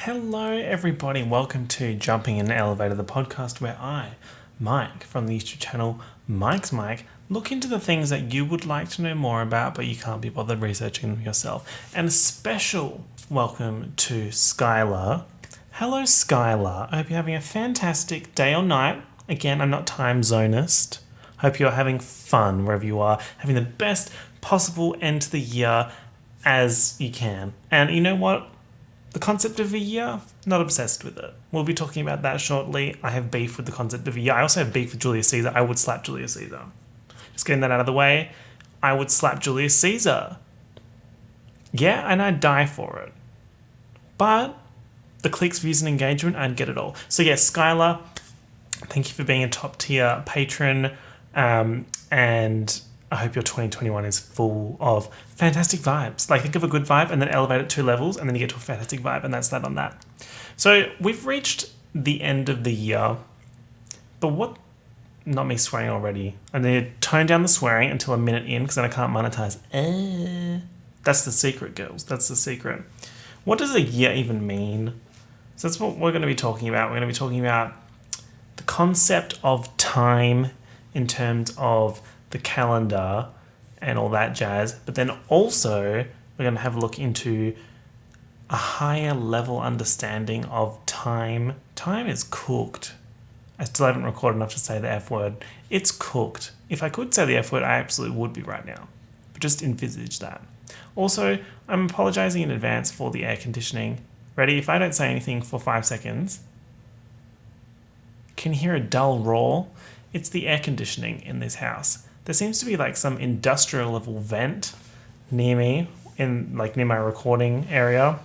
Hello, everybody. Welcome to Jumping in an Elevator, the podcast where I, Mike, from the YouTube channel MicsMike, look into the things that you would like to know more about, but you can't be bothered researching them yourself. And a special welcome to Skylar. Hello, Skylar. I hope you're having a fantastic day or night. Again, I'm not time zonist. Hope you're having fun wherever you are, having the best possible end to the year as you can. And you know what? The concept of a year, not obsessed with it. We'll be talking about that shortly. I have beef with the concept of a year. I also have beef with Julius Caesar. I would slap Julius Caesar. Just getting that out of the way. I would slap Julius Caesar. Yeah, and I'd die for it. But the clicks, views, and engagement, I'd get it all. So yes, Skylar, thank you for being a top tier patron. And I hope your 2021 is full of fantastic vibes. Like, think of a good vibe and then elevate it 2 levels and then you get to a fantastic vibe, and that's that on that. So we've reached the end of the year, but what, not me swearing already. I need to tone down the swearing until a minute in because then I can't monetize. That's the secret, girls. That's the secret. What does a year even mean? So that's what we're going to be talking about. We're going to be talking about the concept of time in terms of the calendar and all that jazz, but then also we're going to have a look into a higher level understanding of time. Time is cooked. I still haven't recorded enough to say the F word. It's cooked. If I could say the F word, I absolutely would be right now. But just envisage that. Also, I'm apologizing in advance for the air conditioning. Ready? If I don't say anything for 5 seconds, can you hear a dull roar? It's the air conditioning in this house. There seems to be like some industrial level vent near me, near my recording area.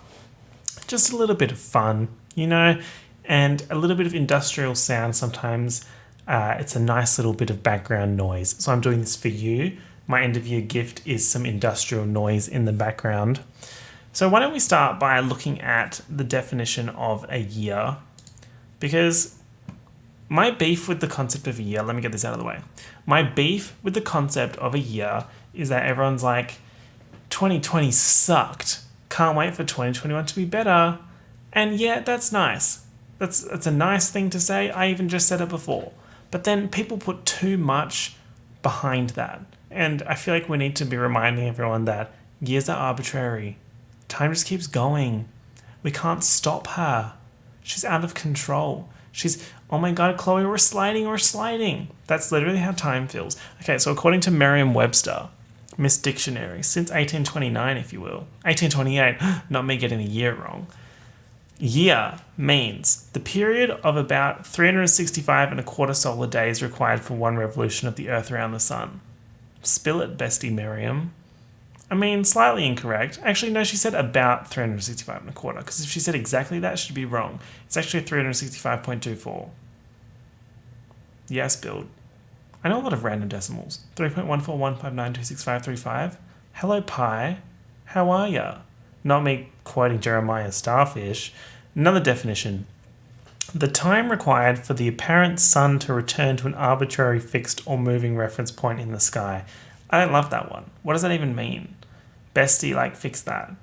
Just a little bit of fun, you know, and a little bit of industrial sound sometimes. It's a nice little bit of background noise. So I'm doing this for you. My end of year gift is some industrial noise in the background. So why don't we start by looking at the definition of a year? Because my beef with the concept of a year, let me get this out of the way. My beef with the concept of a year is that everyone's like, 2020 sucked. Can't wait for 2021 to be better. And yeah, that's nice. That's a nice thing to say. I even just said it before. But then people put too much behind that. And I feel like we need to be reminding everyone that years are arbitrary. Time just keeps going. We can't stop her. She's out of control. She's, oh my God, Chloe, we're sliding. That's literally how time feels. Okay, so according to Merriam-Webster, Miss Dictionary, since 1829, if you will, 1828, not me getting the year wrong, year means the period of about 365 and a quarter solar days required for one revolution of the Earth around the sun. Spill it, bestie Merriam. I mean, slightly incorrect. Actually, no, she said about 365 and a quarter, because if she said exactly that, she'd be wrong. It's actually 365.24. Yes, build. I know a lot of random decimals. 3.14159265535. Hello, Pi. How are ya? Not me quoting Jeremiah Starfish. Another definition. The time required for the apparent sun to return to an arbitrary fixed or moving reference point in the sky. I don't love that one. What does that even mean? Bestie, fix that.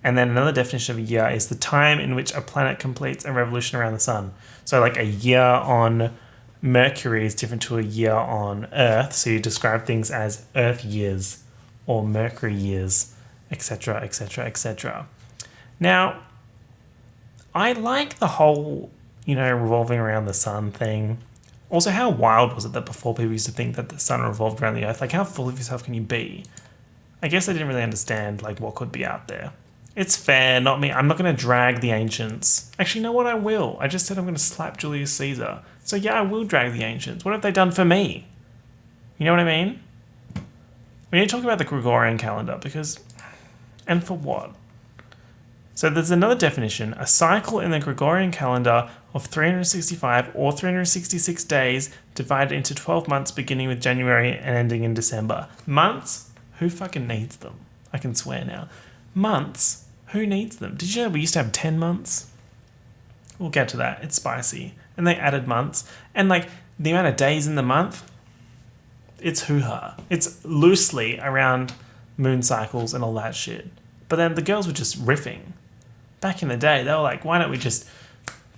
And then another definition of a year is the time in which a planet completes a revolution around the sun. So like a year on Mercury is different to a year on Earth. So you describe things as Earth years or Mercury years, etc., etc., etc. Now, I like the whole, revolving around the sun thing. Also, how wild was it that before people used to think that the sun revolved around the Earth? Like, how full of yourself can you be? I guess I didn't really understand, what could be out there. It's fair, not me. I'm not going to drag the ancients. Actually, you know what? I will. I just said I'm going to slap Julius Caesar. So yeah, I will drag the ancients. What have they done for me? You know what I mean? We need to talk about the Gregorian calendar and for what? So there's another definition, a cycle in the Gregorian calendar of 365 or 366 days divided into 12 months beginning with January and ending in December. Months? Who fucking needs them? I can swear now. Months? Who needs them? Did you know we used to have 10 months? We'll get to that. It's spicy. And they added months. And the amount of days in the month, it's hoo-ha. It's loosely around moon cycles and all that shit. But then the girls were just riffing. back in the day, they were like, why don't we just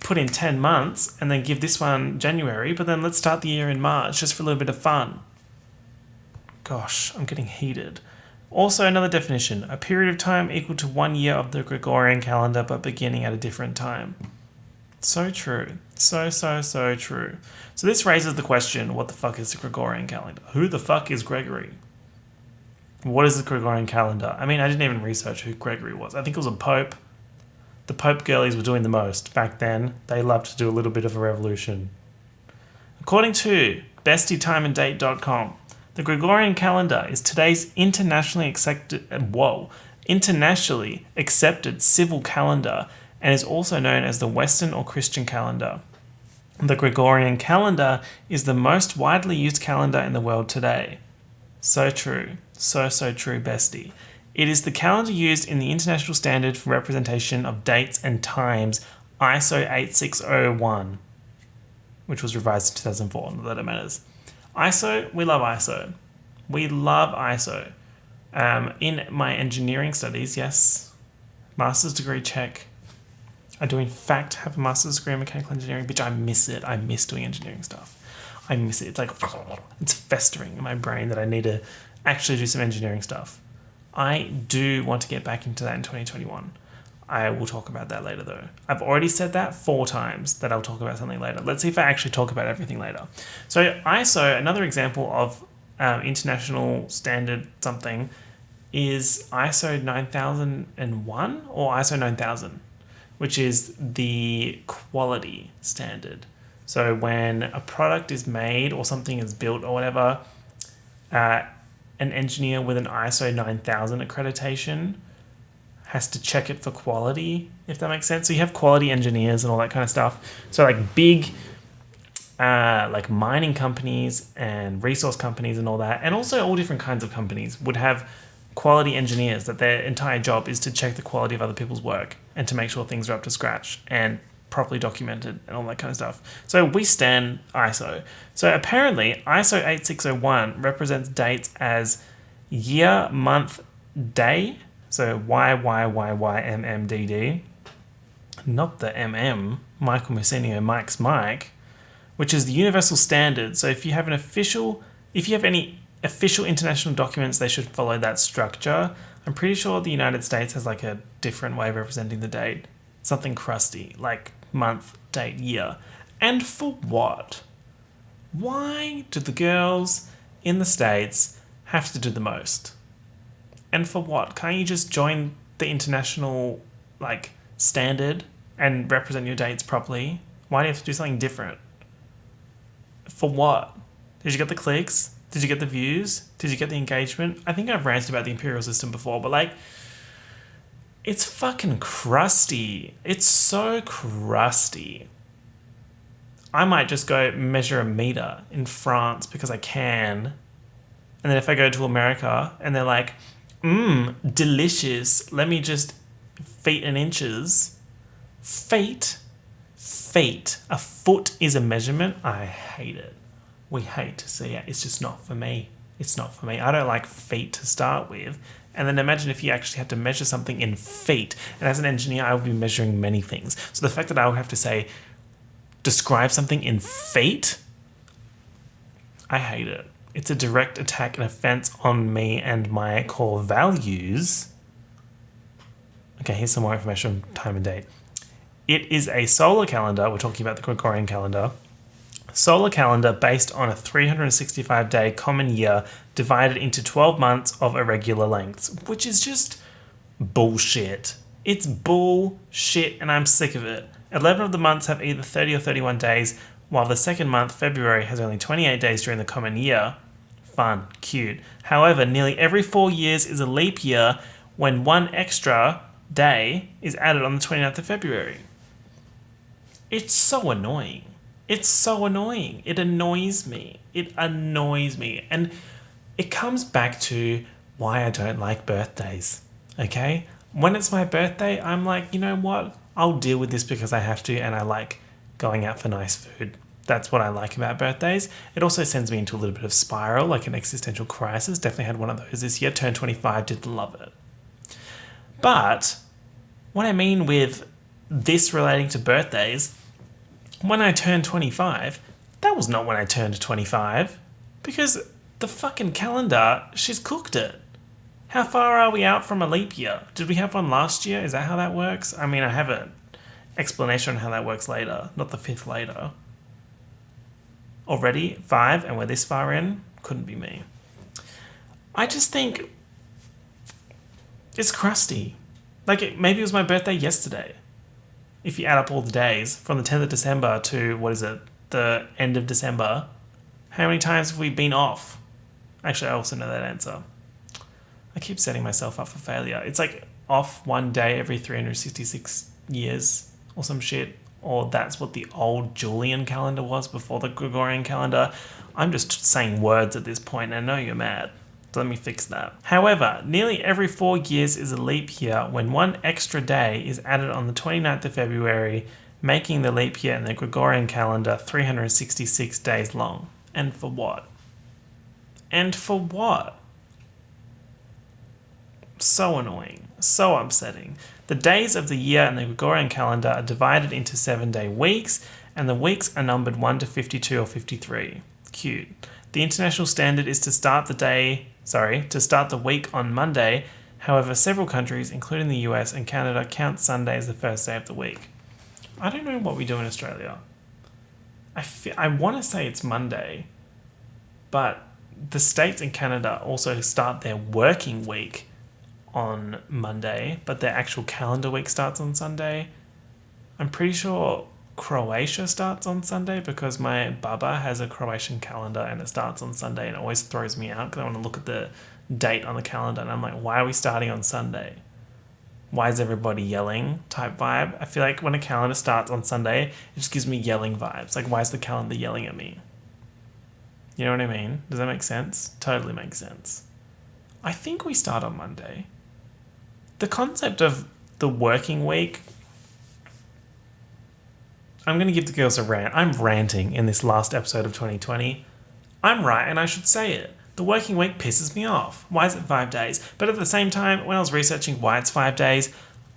put in 10 months and then give this one January, but then let's start the year in March just for a little bit of fun. Gosh, I'm getting heated. Also, another definition, a period of time equal to 1 year of the Gregorian calendar, but beginning at a different time. So true. So true. So this raises the question, what the fuck is the Gregorian calendar? Who the fuck is Gregory? What is the Gregorian calendar? I mean, I didn't even research who Gregory was. I think it was a pope. The Pope girlies were doing the most back then. They loved to do a little bit of a revolution. According to bestietimeanddate.com, the Gregorian calendar is today's internationally accepted civil calendar and is also known as the Western or Christian calendar. The Gregorian calendar is the most widely used calendar in the world today. So true. So true, bestie. It is the calendar used in the International Standard for Representation of Dates and Times, ISO 8601, which was revised in 2004, not that it matters. ISO, we love ISO. We love ISO. In my engineering studies, yes, master's degree check. I do in fact have a master's degree in mechanical engineering, bitch, I miss it. I miss doing engineering stuff. I miss it. It's like, it's festering in my brain that I need to actually do some engineering stuff. I do want to get back into that in 2021. I will talk about that later though. I've already said that 4 times that I'll talk about something later. Let's see if I actually talk about everything later. So ISO, another example of international standard something, is ISO 9001 or ISO 9000, which is the quality standard. So when a product is made or something is built or whatever, an engineer with an ISO 9000 accreditation has to check it for quality, if that makes sense. So you have quality engineers and all that kind of stuff. So like big like mining companies and resource companies and all that, and also all different kinds of companies would have quality engineers that their entire job is to check the quality of other people's work and to make sure things are up to scratch and properly documented and all that kind of stuff. So we stan ISO. So apparently ISO 8601 represents dates as year, month, day. So YYYYMMDD. Not the MM, Michael Musenio, MicsMike, which is the universal standard. So if you have any official international documents, they should follow that structure. I'm pretty sure the United States has like a different way of representing the date. Something crusty, like month, date, year. And for what? Why do the girls in the States have to do the most? And for what? Can't you just join the international like standard and represent your dates properly? Why do you have to do something different? For what? Did you get the clicks? Did you get the views? Did you get the engagement? I think I've ranted about the imperial system before, but like, it's fucking crusty. It's so crusty. I might just go measure a meter in France because I can. And then if I go to America and they're like, delicious, let me just feet and inches. Feet. A foot is a measurement. I hate it. We hate to see it. It's just not for me. It's not for me. I don't like feet to start with. And then imagine if you actually had to measure something in feet. And as an engineer, I would be measuring many things. So the fact that I would have to say, describe something in feet, I hate it. It's a direct attack and offense on me and my core values. Okay, here's some more information on time and date. It is a solar calendar. We're talking about the Gregorian calendar. Solar calendar based on a 365-day common year divided into 12 months of irregular lengths, which is just bullshit. It's bullshit and I'm sick of it. 11 of the months have either 30 or 31 days, while the second month, February, has only 28 days during the common year. Fun, cute. However, nearly every 4 years is a leap year when one extra day is added on the 29th of February. It's so annoying. It's so annoying. It annoys me. And it comes back to why I don't like birthdays. Okay? When it's my birthday, I'm like, you know what? I'll deal with this because I have to and I like going out for nice food. That's what I like about birthdays. It also sends me into a little bit of spiral, like an existential crisis. Definitely had one of those this year. Turned 25, didn't love it. But what I mean with this relating to birthdays, when I turned 25, that was not when I turned 25. Because the fucking calendar, she's cooked it. How far are we out from a leap year? Did we have one last year? Is that how that works? I mean, I have an explanation on how that works later, not the 5th later. Already 5, and we're this far in? Couldn't be me. I just think it's crusty. Like, maybe it was my birthday yesterday. If you add up all the days, from the 10th of December to, the end of December, how many times have we been off? Actually, I also know that answer. I keep setting myself up for failure. It's like off one day every 366 years or some shit. Or that's what the old Julian calendar was before the Gregorian calendar. I'm just saying words at this point, and I know you're mad. So let me fix that. However, nearly every 4 years is a leap year when one extra day is added on the 29th of February, making the leap year in the Gregorian calendar 366 days long. And for what? And for what? So annoying. So upsetting. The days of the year in the Gregorian calendar are divided into 7-day weeks, and the weeks are numbered 1 to 52 or 53. Cute. The international standard is to start the week on Monday. However, several countries, including the US and Canada, count Sunday as the first day of the week. I don't know what we do in Australia. I want to say it's Monday, but the States and Canada also start their working week on Monday, but their actual calendar week starts on Sunday. I'm pretty sure Croatia starts on Sunday because my baba has a Croatian calendar and it starts on Sunday, and it always throws me out because I want to look at the date on the calendar and I'm like, why are we starting on Sunday? Why is everybody yelling type vibe? I feel like when a calendar starts on Sunday, it just gives me yelling vibes. Like, why is the calendar yelling at me? You know what I mean? Does that make sense? Totally makes sense. I think we start on Monday. The concept of the working week, I'm going to give the girls a rant. I'm ranting in this last episode of 2020. I'm right, and I should say it. The working week pisses me off. Why is it 5 days? But at the same time, when I was researching why it's 5 days,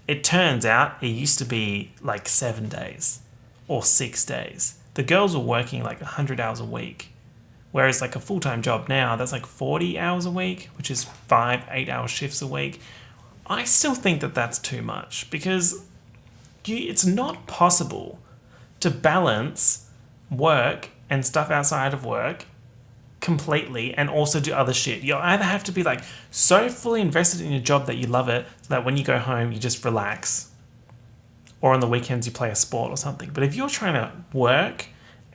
it turns out it used to be like 7 days or 6 days. The girls were working like 100 hours a week. Whereas like a full-time job now, that's like 40 hours a week, which is 5 8-hour shifts a week. I still think that that's too much because it's not possible to balance work and stuff outside of work completely and also do other shit. You either have to be like so fully invested in your job that you love it so that when you go home you just relax, or on the weekends you play a sport or something. But if you're trying to work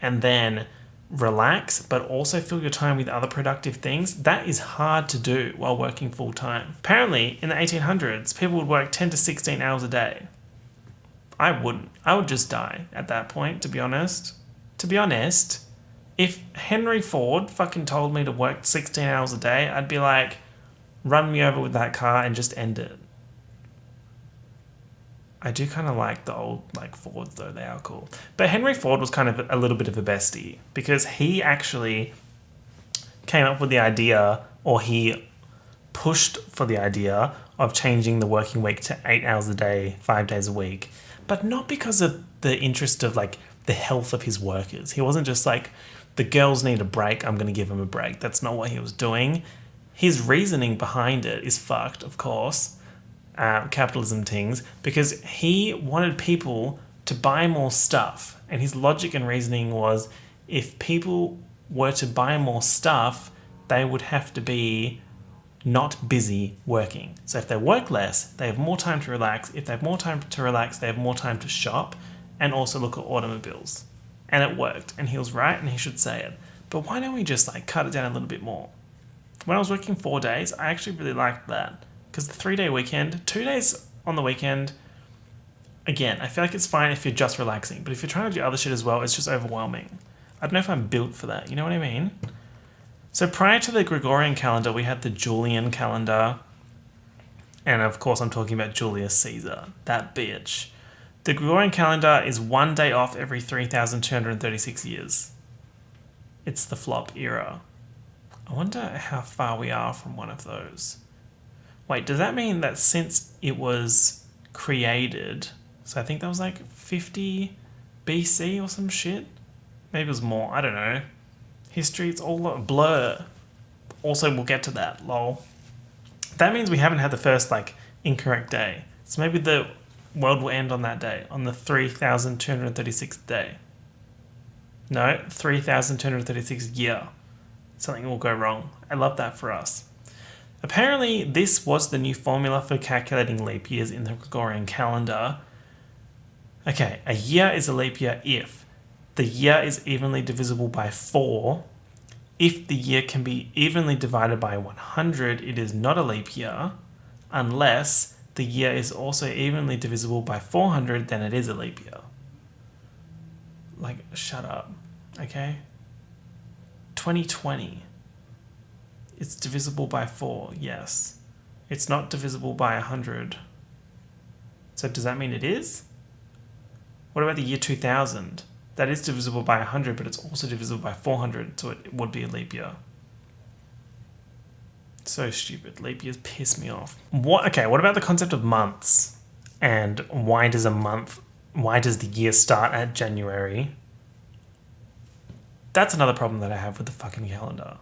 and then relax but also fill your time with other productive things, that is hard to do while working full time. Apparently in the 1800s people would work 10 to 16 hours a day. I wouldn't. I would just die at that point, to be honest. If Henry Ford fucking told me to work 16 hours a day, I'd be like, run me over with that car and just end it. I do kind of like the old like Fords though, they are cool. But Henry Ford was kind of a little bit of a bestie because he actually came up with the idea, or he pushed for the idea of changing the working week to 8 hours a day, 5 days a week. But not because of the interest of like the health of his workers. He wasn't just like, the girls need a break, I'm going to give them a break. That's not what he was doing. His reasoning behind it is fucked, of course, capitalism things, because he wanted people to buy more stuff. And his logic and reasoning was, if people were to buy more stuff, they would have to be not busy working. So if they work less, they have more time to relax. If they have more time to relax, they have more time to shop and also look at automobiles. And it worked, and he was right, and he should say it. But why don't we just like cut it down a little bit more? When I was working 4 days, I actually really liked that, because the 3-day weekend, 2 days on the weekend, again, I feel like it's fine if you're just relaxing, but if you're trying to do other shit as well, it's just overwhelming. I don't know if I'm built for that, you know what I mean? So prior to the Gregorian calendar, we had the Julian calendar. And of course, I'm talking about Julius Caesar, that bitch. The Gregorian calendar is 1 day off every 3,236 years. It's the flop era. I wonder how far we are from one of those. Wait, does that mean that since it was created. So I think that was like 50 BC or some shit. Maybe it was more. I don't know. History, it's all a blur. Also, we'll get to that, lol. That means we haven't had the first, like, incorrect day. So maybe the world will end on that day, on the 3,236th day. No, 3,236th year. Something will go wrong. I love that for us. Apparently, this was the new formula for calculating leap years in the Gregorian calendar. Okay, a year is a leap year if the year is evenly divisible by 4. If the year can be evenly divided by 100, it is not a leap year. Unless the year is also evenly divisible by 400, then it is a leap year. Like, shut up, okay? 2020. It's divisible by 4, yes. It's not divisible by 100. So does that mean it is? What about the year 2000? That is divisible by 100, but it's also divisible by 400, so it would be a leap year. So stupid. Leap years piss me off. What about the concept of months? And why does the year start at January? That's another problem that I have with the fucking calendar.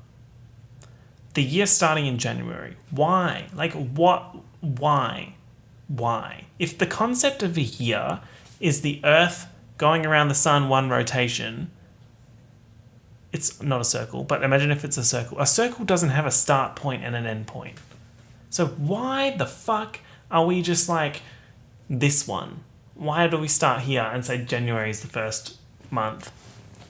The year starting in January. Why? Like, what? Why? If the concept of a year is the Earth going around the sun one rotation, it's not a circle, but imagine if it's a circle. A circle doesn't have a start point and an end point. So why the fuck are we just like this one? Why do we start here and say January is the first month?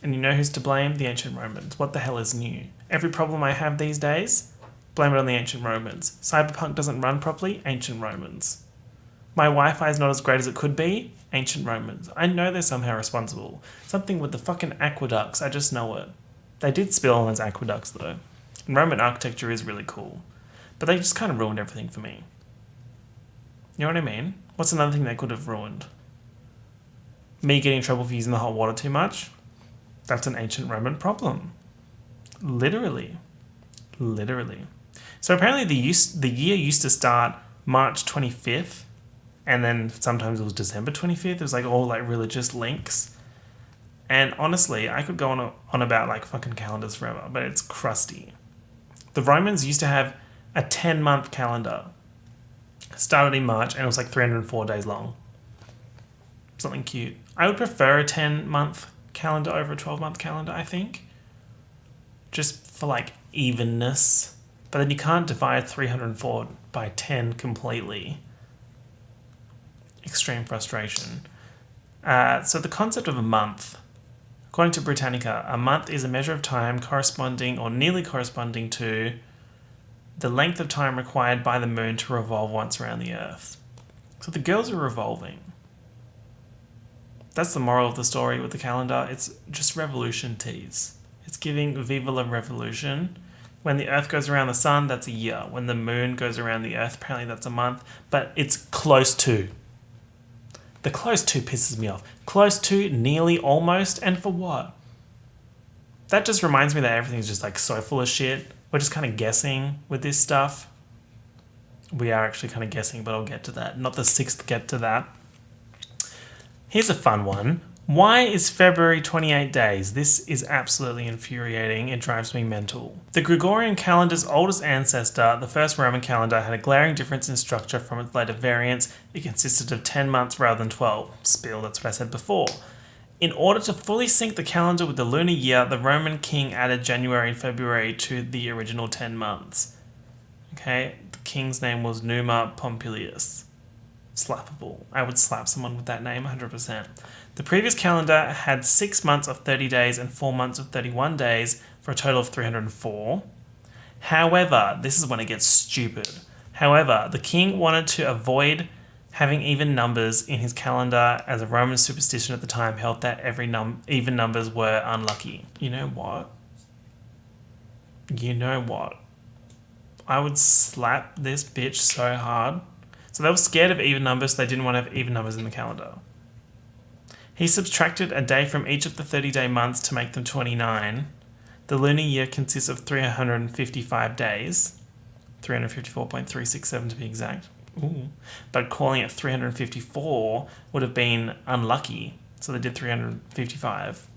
And you know who's to blame? The ancient Romans. What the hell is new? Every problem I have these days, blame it on the ancient Romans. Cyberpunk doesn't run properly, ancient Romans. My Wi-Fi is not as great as it could be, ancient Romans. I know they're somehow responsible. Something with the fucking aqueducts, I just know it. They did spill on those aqueducts though. And Roman architecture is really cool. But they just kind of ruined everything for me. You know what I mean? What's another thing they could have ruined? Me getting in trouble for using the hot water too much? That's an ancient Roman problem. Literally. So apparently the year used to start March 25th, and then sometimes it was December 25th. It was like all like religious links. And honestly, I could go on about like fucking calendars forever, but it's crusty. The Romans used to have a 10-month calendar. Started in March and it was like 304 days long. Something cute. I would prefer a 10-month calendar over a 12-month calendar, I think. Just for like evenness. But then you can't divide 304 by 10 completely. Extreme frustration. So the concept of a month. According to Britannica, a month is a measure of time corresponding or nearly corresponding to the length of time required by the moon to revolve once around the earth. So the girls are revolving. That's the moral of the story with the calendar. It's just revolution tease. It's giving Viva la Revolution. When the earth goes around the sun, that's a year. When the moon goes around the earth, apparently that's a month. But it's close to. The close to pisses me off. Close to, nearly, almost, and for what? That just reminds me that everything's just like so full of shit. We're just kind of guessing with this stuff. We are actually kind of guessing, but I'll get to that. Not the sixth get to that. Here's a fun one. Why is February 28 days? This is absolutely infuriating. It drives me mental. The Gregorian calendar's oldest ancestor, the first Roman calendar, had a glaring difference in structure from its later variants. It consisted of 10 months rather than 12. Spill, that's what I said before. In order to fully sync the calendar with the lunar year, the Roman king added January and February to the original 10 months. Okay, the king's name was Numa Pompilius. Slappable. I would slap someone with that name 100%. The previous calendar had 6 months of 30 days and 4 months of 31 days for a total of 304. However, this is when it gets stupid. However, the king wanted to avoid having even numbers in his calendar, as a Roman superstition at the time held that even numbers were unlucky. You know what? I would slap this bitch so hard. So they were scared of even numbers, so they didn't want to have even numbers in the calendar. He subtracted a day from each of the 30-day months to make them 29. The lunar year consists of 355 days, 354.367 to be exact. Ooh. But calling it 354 would have been unlucky. So they did 355.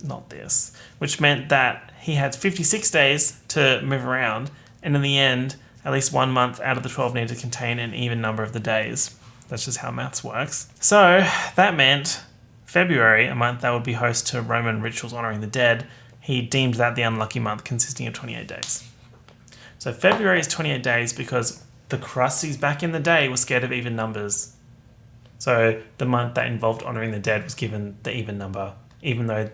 Not this. Which meant that he had 56 days to move around. And in the end, at least 1 month out of the 12 needed to contain an even number of the days. That's just how maths works. So that meant February, a month that would be host to Roman rituals honouring the dead, he deemed that the unlucky month consisting of 28 days. So February is 28 days because the Krusties back in the day were scared of even numbers. So the month that involved honouring the dead was given the even number, even though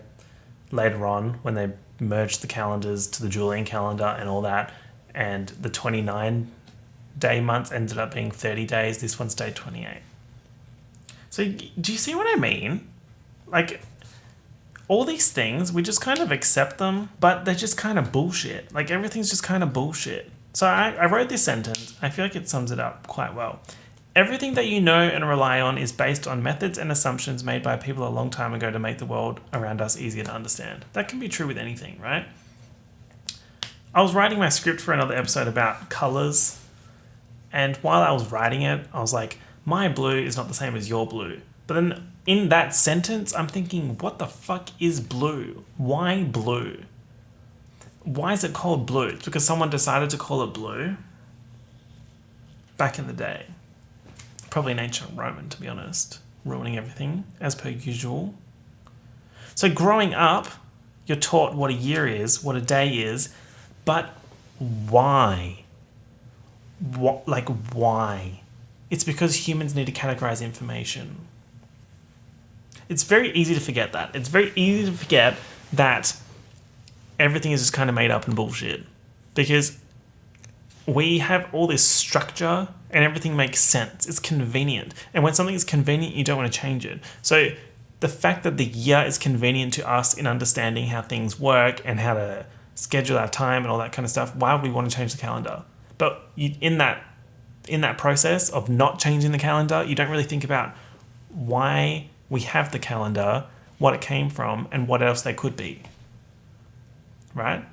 later on, when they merged the calendars to the Julian calendar and all that, and the 29-day months ended up being 30 days, this one stayed 28. So do you see what I mean? Like, all these things, we just kind of accept them, but they're just kind of bullshit. Like, everything's just kind of bullshit. So I wrote this sentence. I feel like it sums it up quite well. Everything that you know and rely on is based on methods and assumptions made by people a long time ago to make the world around us easier to understand. That can be true with anything, right? I was writing my script for another episode about colours, and while I was writing it, I was like, my blue is not the same as your blue. But then in that sentence, I'm thinking, what the fuck is blue? Why blue? Why is it called blue? It's because someone decided to call it blue back in the day. Probably an ancient Roman, to be honest. Ruining everything, as per usual. So growing up, you're taught what a year is, what a day is, but why? Why? It's because humans need to categorize information. It's very easy to forget that. It's very easy to forget that everything is just kind of made up and bullshit. Because we have all this structure and everything makes sense. It's convenient. And when something is convenient, you don't want to change it. So the fact that the year is convenient to us in understanding how things work and how to schedule our time and all that kind of stuff, why would we want to change the calendar? But in that process of not changing the calendar, you don't really think about why we have the calendar, what it came from, and what else they could be. Right?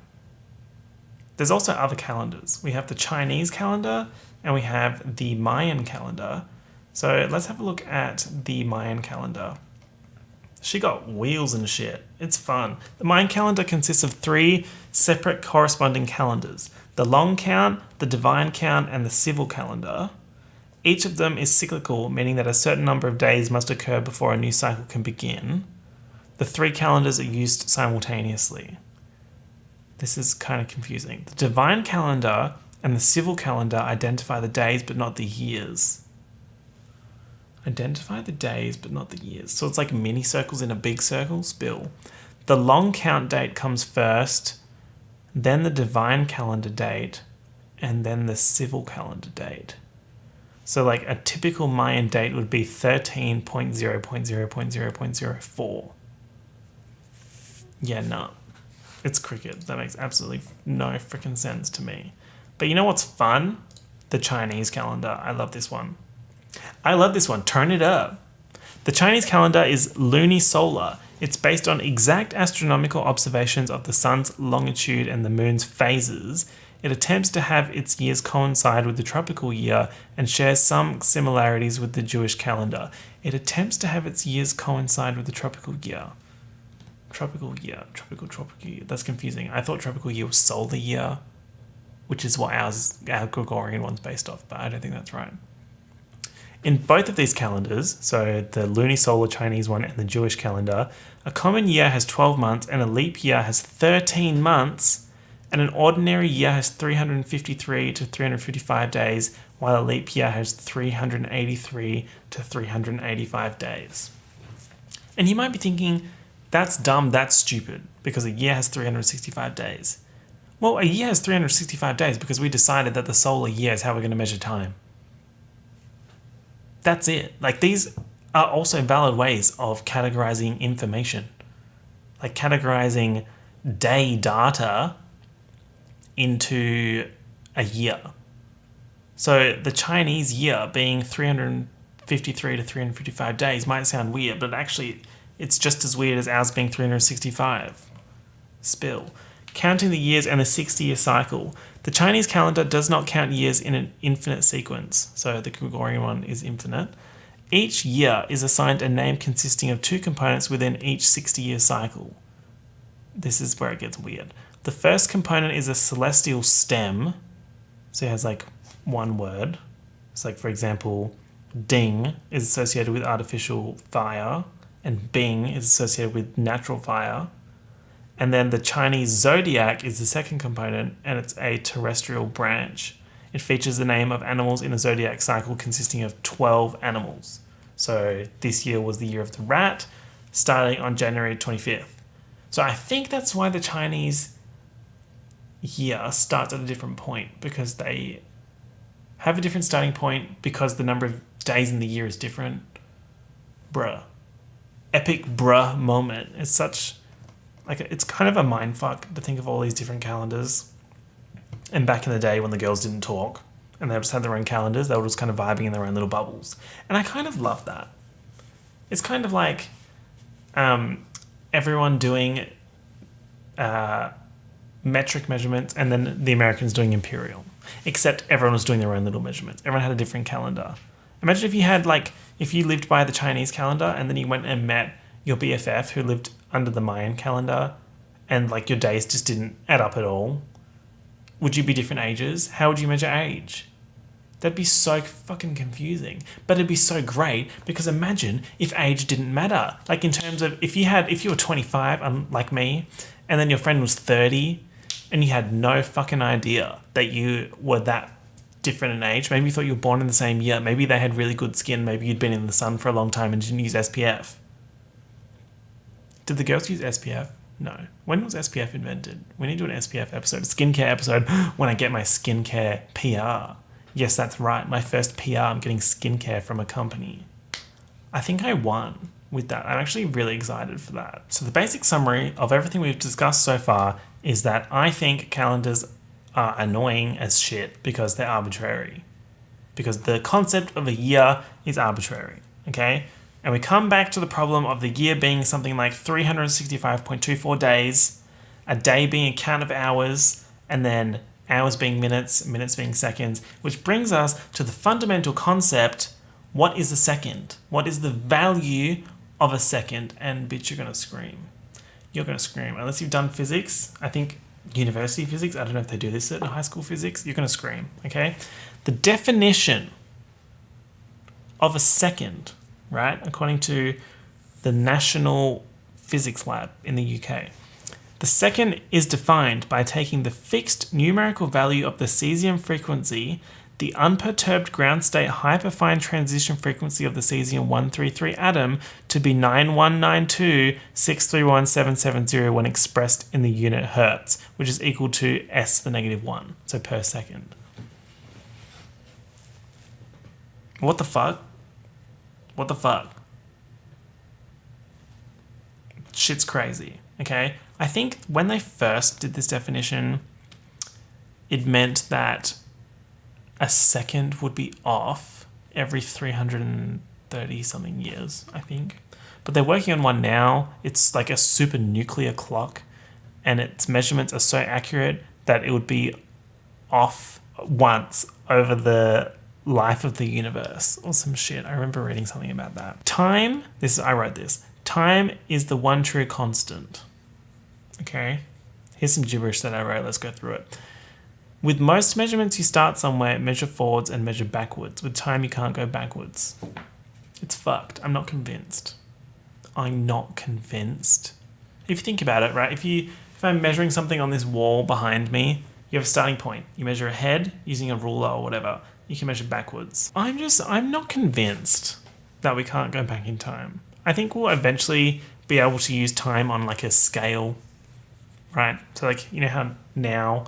There's also other calendars. We have the Chinese calendar and we have the Mayan calendar. So let's have a look at the Mayan calendar. She got wheels and shit. It's fun. The Mayan calendar consists of 3 separate corresponding calendars: the long count, the divine count, and the civil calendar. Each of them is cyclical, meaning that a certain number of days must occur before a new cycle can begin. The 3 calendars are used simultaneously. This is kind of confusing. The divine calendar and the civil calendar identify the days but not the years. Identify the days but not the years. So it's like mini circles in a big circle. Spill. The long count date comes first, then the divine calendar date, and then the civil calendar date. So like a typical Mayan date would be 13.0.0.0.04. Yeah, no. It's cricket. That makes absolutely no freaking sense to me. But you know what's fun? The Chinese calendar. I love this one. Turn it up. The Chinese calendar is lunisolar. It's based on exact astronomical observations of the sun's longitude and the moon's phases. It attempts to have its years coincide with the tropical year and shares some similarities with the Jewish calendar. Tropical year. That's confusing. I thought tropical year was solar year, which is what our Gregorian one's based off, but I don't think that's right. In both of these calendars, so the lunisolar Chinese one and the Jewish calendar, a common year has 12 months and a leap year has 13 months, and an ordinary year has 353 to 355 days, while a leap year has 383 to 385 days. And you might be thinking, that's dumb, that's stupid, because a year has 365 days. Well, a year has 365 days because we decided that the solar year is how we're going to measure time. That's it. Like, these are also valid ways of categorizing information. Like categorizing day data into a year. So the Chinese year being 353 to 355 days might sound weird, but actually it's just as weird as ours being 365. Spill. counting the years and the 60-year cycle. The Chinese calendar does not count years in an infinite sequence, so the Gregorian one is infinite. Each year is assigned a name consisting of 2 components within each 60-year cycle. This is where it gets weird. The first component is a celestial stem, so it has like one word. It's like, for example, ding is associated with artificial fire, and bing is associated with natural fire. And then the Chinese zodiac is the second component, and it's a terrestrial branch. It features the name of animals in a zodiac cycle consisting of 12 animals. So this year was the year of the rat, starting on January 25th. So I think that's why the Chinese year starts at a different point, because they have a different starting point because the number of days in the year is different. Bruh. Epic bruh moment. It's such... it's kind of a mindfuck to think of all these different calendars. And back in the day when the girls didn't talk and they just had their own calendars, they were just kind of vibing in their own little bubbles. And I kind of love that. It's kind of like everyone doing metric measurements and then the Americans doing imperial. Except everyone was doing their own little measurements. Everyone had a different calendar. Imagine if you had if you lived by the Chinese calendar and then you went and met your BFF who lived under the Mayan calendar and your days just didn't add up at all. Would you be different ages? How would you measure age? That'd be so fucking confusing. But it'd be so great because imagine if age didn't matter. In terms of if you were 25, like me, and then your friend was 30 and you had no fucking idea that you were that different in age. Maybe you thought you were born in the same year. Maybe they had really good skin. Maybe you'd been in the sun for a long time and didn't use SPF. Did the girls use SPF? No. When was SPF invented? We need to do an SPF episode, a skincare episode, when I get my skincare PR. Yes, that's right. My first PR, I'm getting skincare from a company. I think I won with that. I'm actually really excited for that. So the basic summary of everything we've discussed so far is that I think calendars are annoying as shit because they're arbitrary. Because the concept of a year is arbitrary, okay? And we come back to the problem of the year being something like 365.24 days, a day being a count of hours, and then hours being minutes, minutes being seconds, which brings us to the fundamental concept, what is a second? What is the value of a second? And bitch, you're going to scream. You're going to scream. Unless you've done physics, I think university physics, I don't know if they do this at high school physics, you're going to scream, okay? The definition of a second, right, according to the National Physics Lab in the UK, the second is defined by taking the fixed numerical value of the cesium frequency, the unperturbed ground state hyperfine transition frequency of the cesium-133 atom to be 9192,631,770 when expressed in the unit hertz, which is equal to s to the -1, so per second. What the fuck? What the fuck? Shit's crazy, okay? I think when they first did this definition, it meant that a second would be off every 330 something years, I think. But they're working on one now. It's like a super nuclear clock and its measurements are so accurate that it would be off once over the life of the universe or some shit. I remember reading something about that. Time, I wrote this. Time is the one true constant. Okay, here's some gibberish that I wrote. Let's go through it. With most measurements, you start somewhere, measure forwards and measure backwards. With time, you can't go backwards. It's fucked. I'm not convinced. I'm not convinced. If you think about it, right? If I'm measuring something on this wall behind me, you have a starting point. You measure ahead using a ruler or whatever. You can measure backwards. I'm not convinced that we can't go back in time. I think we'll eventually be able to use time on a scale, right? So you know how now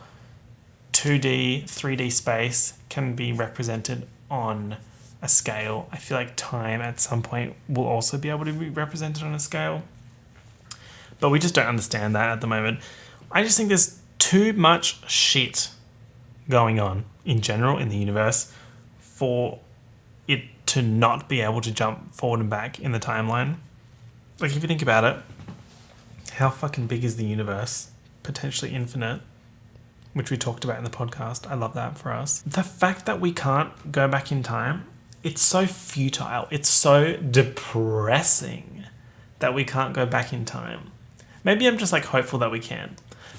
2D, 3D space can be represented on a scale. I feel like time at some point will also be able to be represented on a scale. But we just don't understand that at the moment. I just think there's too much shit going on in general in the universe for it to not be able to jump forward and back in the timeline. If you think about it, how fucking big is the universe? potentially infinite, which we talked about in the podcast. I love that for us. The fact that we can't go back in time, it's so futile. It's so depressing that we can't go back in time. Maybe I'm just like hopeful that we can.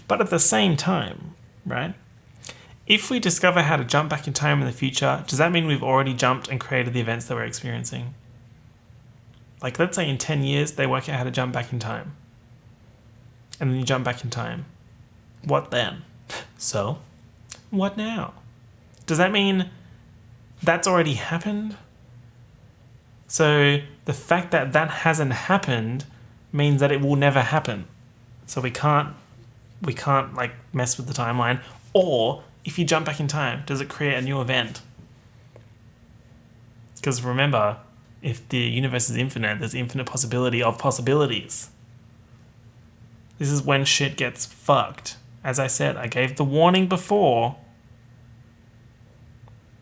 But at the same time, right? If we discover how to jump back in time in the future, does that mean we've already jumped and created the events that we're experiencing? Like, let's say in 10 years, they work out how to jump back in time. And then you jump back in time. What then? So, what now? Does that mean that's already happened? So the fact that that hasn't happened means that it will never happen. So we can't like mess with the timeline. Or if you jump back in time, does it create a new event? Because remember, if the universe is infinite, there's infinite possibility of possibilities. This is when shit gets fucked. As I said, I gave the warning before.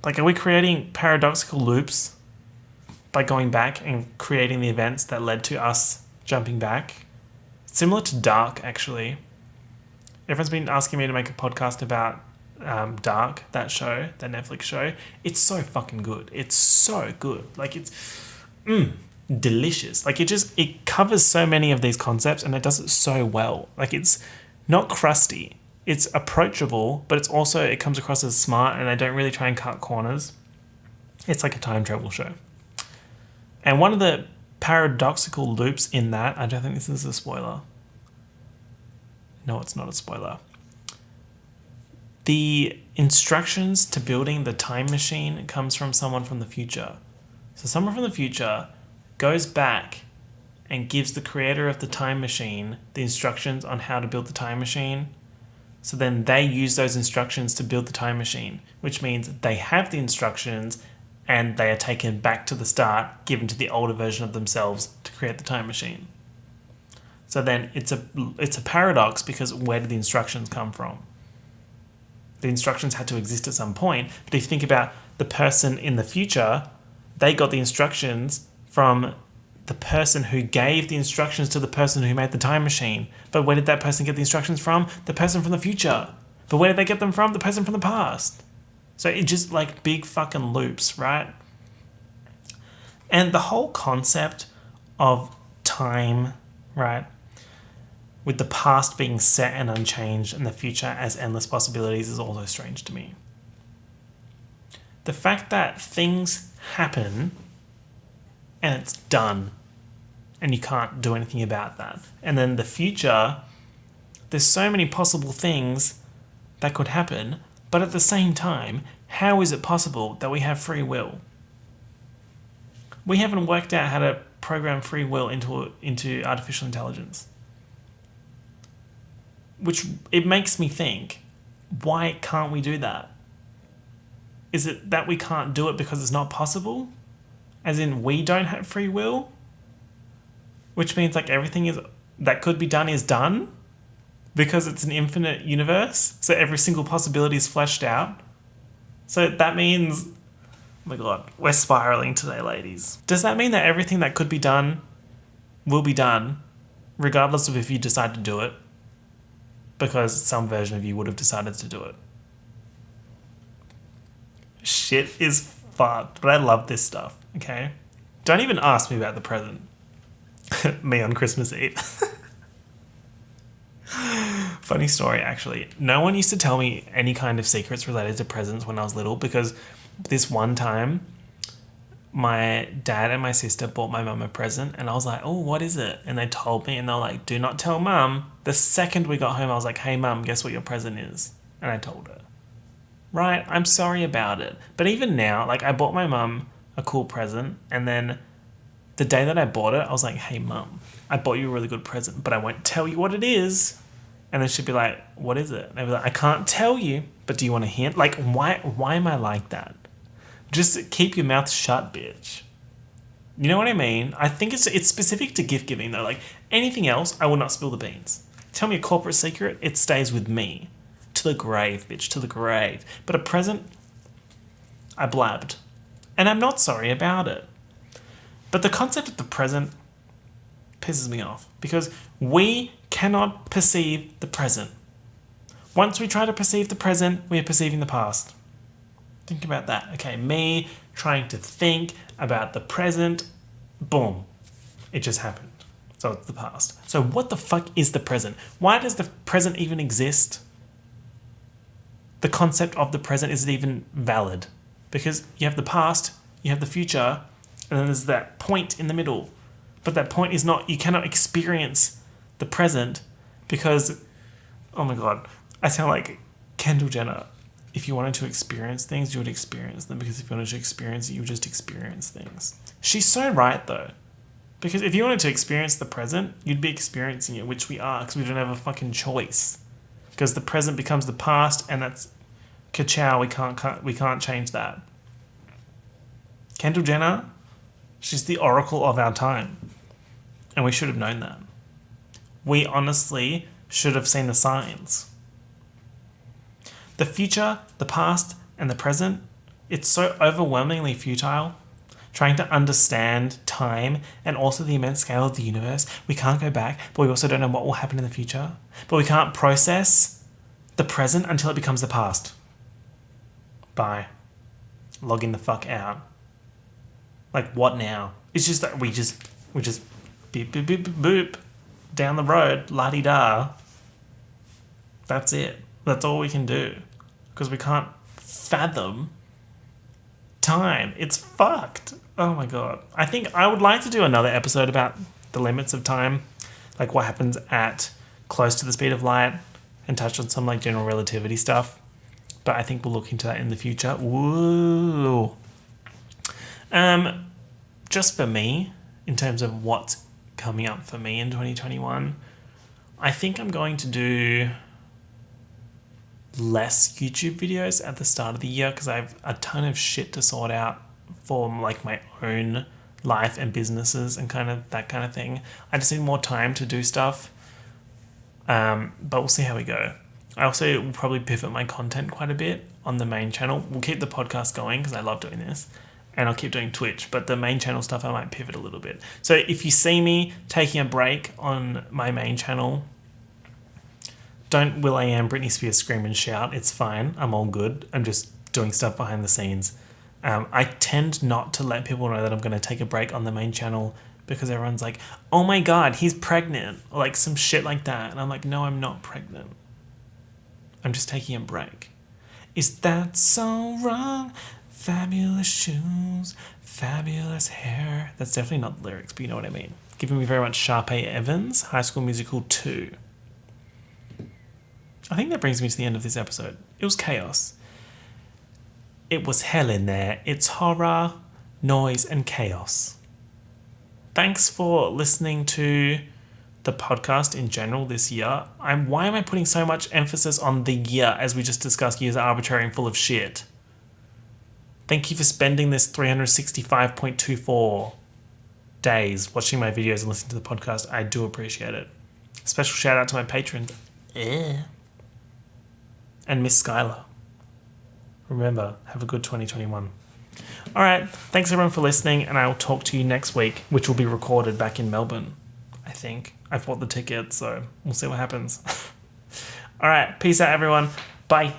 Like, are we creating paradoxical loops by going back and creating the events that led to us jumping back? Similar to Dark, actually. Everyone's been asking me to make a podcast about Dark, that show, that Netflix show. It's so fucking good. It's so good. Like, it's delicious. Like, it covers so many of these concepts and it does it so well. Like, it's not crusty. It's approachable, but it's also, it comes across as smart and they don't really try and cut corners. It's like a time travel show. And one of the paradoxical loops in that, I don't think this is a spoiler. No, it's not a spoiler. The instructions to building the time machine comes from someone from the future. So someone from the future goes back and gives the creator of the time machine the instructions on how to build the time machine. So then they use those instructions to build the time machine, which means they have the instructions and they are taken back to the start, given to the older version of themselves to create the time machine. So then it's a paradox, because where did the instructions come from? The instructions had to exist at some point, but if you think about the person in the future, they got the instructions from the person who gave the instructions to the person who made the time machine. But where did that person get the instructions from? The person from the future. But where did they get them from? The person from the past. So it just like big fucking loops, right? And the whole concept of time, right, with the past being set and unchanged and the future as endless possibilities is also strange to me. The fact that things happen and it's done and you can't do anything about that. And then the future, there's so many possible things that could happen, but at the same time, how is it possible that we have free will? We haven't worked out how to program free will into artificial intelligence. Which, it makes me think, why can't we do that? Is it that we can't do it because it's not possible? As in, we don't have free will? Which means like everything that could be done is done? Because it's an infinite universe? So every single possibility is fleshed out? So that means, oh my god, we're spiraling today, ladies. Does that mean that everything that could be done will be done, regardless of if you decide to do it? Because some version of you would have decided to do it. Shit is fucked, but I love this stuff, okay? Don't even ask me about the present. Me on Christmas Eve. Funny story, actually. No one used to tell me any kind of secrets related to presents when I was little, because this one time, my dad and my sister bought my mum a present and I was like, oh, what is it? And they told me and they're like, do not tell mum. The second we got home, I was like, hey mum, guess what your present is? And I told her. Right, I'm sorry about it. But even now, like, I bought my mum a cool present and then the day that I bought it, I was like, hey mum, I bought you a really good present, but I won't tell you what it is. And then she'd be like, what is it? And I'd be like, I can't tell you, but do you want a hint? Like, why am I like that? Just keep your mouth shut, bitch. You know what I mean? I think it's specific to gift giving though. Like, anything else, I will not spill the beans. Tell me a corporate secret, it stays with me. To the grave, bitch, to the grave. But a present, I blabbed. And I'm not sorry about it. But the concept of the present pisses me off because we cannot perceive the present. Once we try to perceive the present, we are perceiving the past. Think about that. Okay, me trying to think about the present, boom, it just happened. So it's the past. So what the fuck is the present? Why does the present even exist? The concept of the present isn't even valid. Because you have the past, you have the future, and then there's that point in the middle. But that point is not, you cannot experience the present because, oh my God, I sound like Kendall Jenner. If you wanted to experience things, you would experience them, because if you wanted to experience it, you would just experience things. She's so right though. Because if you wanted to experience the present, you'd be experiencing it, which we are, because we don't have a fucking choice. Because the present becomes the past, and that's ka-chow, we can't change that. Kendall Jenner, she's the oracle of our time. And we should have known that. We honestly should have seen the signs. The future, the past, and the present, it's so overwhelmingly futile. Trying to understand time and also the immense scale of the universe. We can't go back, but we also don't know what will happen in the future. But we can't process the present until it becomes the past. Bye. Logging the fuck out. Like, what now? It's just that we just beep, beep, beep, boop, down the road, la-di-da. That's it. That's all we can do. Because we can't fathom time. It's fucked. Oh my God. I think I would like to do another episode about the limits of time, like what happens at close to the speed of light, and touch on some like general relativity stuff. But I think we'll look into that in the future. Woo. Just for me, in terms of what's coming up for me in 2021, I think I'm going to do less YouTube videos at the start of the year because I have a ton of shit to sort out for like my own life and businesses and kind of that kind of thing. I just need more time to do stuff, but we'll see how we go. I also will probably pivot my content quite a bit on the main channel. We'll keep the podcast going because I love doing this, and I'll keep doing Twitch, but the main channel stuff I might pivot a little bit. So if you see me taking a break on my main channel, don't will.i.am Britney Spears scream and shout. It's fine. I'm all good. I'm just doing stuff behind the scenes. I tend not to let people know that I'm going to take a break on the main channel because everyone's like, oh my God, he's pregnant. Or like some shit like that. And I'm like, no, I'm not pregnant. I'm just taking a break. Is that so wrong? Fabulous shoes, fabulous hair. That's definitely not the lyrics, but you know what I mean. Giving me very much Sharpay Evans, High School Musical 2. I think that brings me to the end of this episode. It was chaos. It was hell in there. It's horror, noise, and chaos. Thanks for listening to the podcast in general this year. Why am I putting so much emphasis on the year as we just discussed years are arbitrary and full of shit? Thank you for spending this 365.24 days watching my videos and listening to the podcast. I do appreciate it. Special shout out to my patrons. And Miss Skylar. Remember, have a good 2021. All right, thanks everyone for listening, and I will talk to you next week, which will be recorded back in Melbourne, I think. I've bought the ticket, so we'll see what happens. All right, peace out, everyone. Bye.